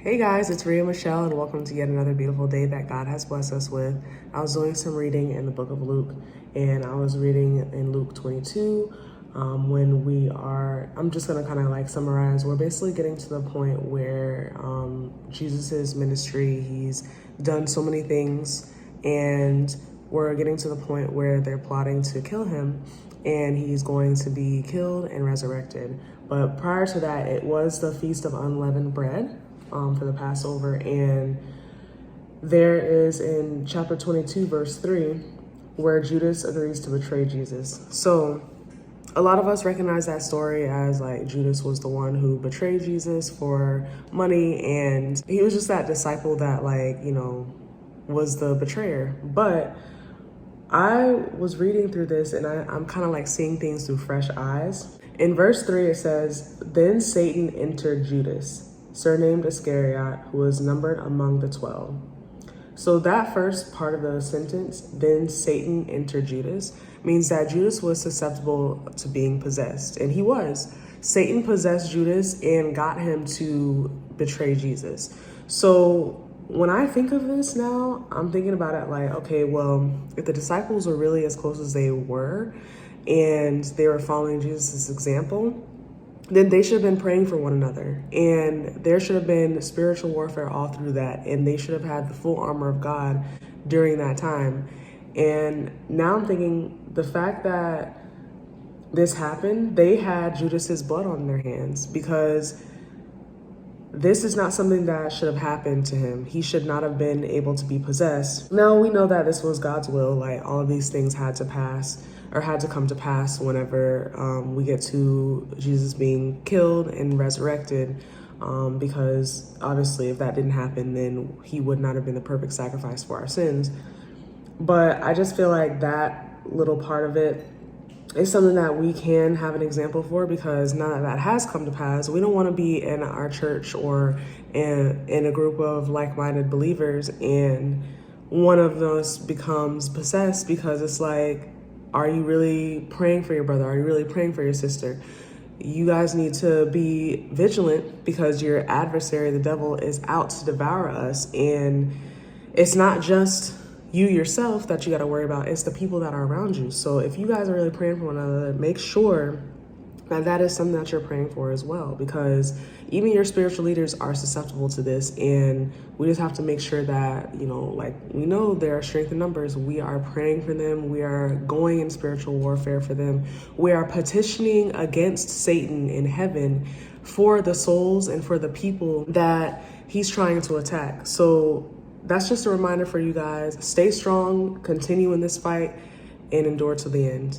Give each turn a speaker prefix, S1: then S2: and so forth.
S1: Hey guys, it's Rhea Michelle, and welcome to yet another beautiful day that God has blessed us with. I was doing some reading in the book of Luke, and I was reading in Luke 22. I'm just going to kind of like summarize. We're basically getting to the point where Jesus's ministry, he's done so many things, and we're getting to the point where they're plotting to kill him, and he's going to be killed and resurrected. But prior to that, it was the Feast of Unleavened Bread for the Passover, and there is in chapter 22 verse 3 where Judas agrees to betray Jesus. So a lot of us recognize that story as like Judas was the one who betrayed Jesus for money, and he was just that disciple that was the betrayer. But I was reading through this, and I'm kind of like seeing things through fresh eyes. In verse 3 it says, "Then Satan entered Judas, surnamed Iscariot, who was numbered among the 12. So that first part of the sentence, "then Satan entered Judas," means that Judas was susceptible to being possessed. And he was. Satan possessed Judas and got him to betray Jesus. So when I think of this now, I'm thinking about it like, okay, well, if the disciples were really as close as they were and they were following Jesus' example, then they should have been praying for one another, and there should have been spiritual warfare all through that, and they should have had the full armor of God during that time. And now I'm thinking the fact that this happened, they had Judas's blood on their hands, because this is not something that should have happened to him. He should not have been able to be possessed. Now we know that this was God's will. Like, all of these things had to pass, or had to come to pass whenever we get to Jesus being killed and resurrected, because obviously if that didn't happen, then he would not have been the perfect sacrifice for our sins. But I just feel like that little part of it is something that we can have an example for, because now that that has come to pass, we don't want to be in our church or in a group of like-minded believers and one of us becomes possessed, because it's like, are you really praying for your brother? Are you really praying for your sister? You guys need to be vigilant, because your adversary, the devil, is out to devour us. And it's not just you yourself that you got to worry about, it's the people that are around you. So if you guys are really praying for one another, make sure that that is something that you're praying for as well, because even your spiritual leaders are susceptible to this. And we just have to make sure that, we know there are strength in numbers. We are praying for them. We are going in spiritual warfare for them. We are petitioning against Satan in heaven for the souls and for the people that he's trying to attack. So that's just a reminder for you guys. Stay strong, continue in this fight, and endure to the end.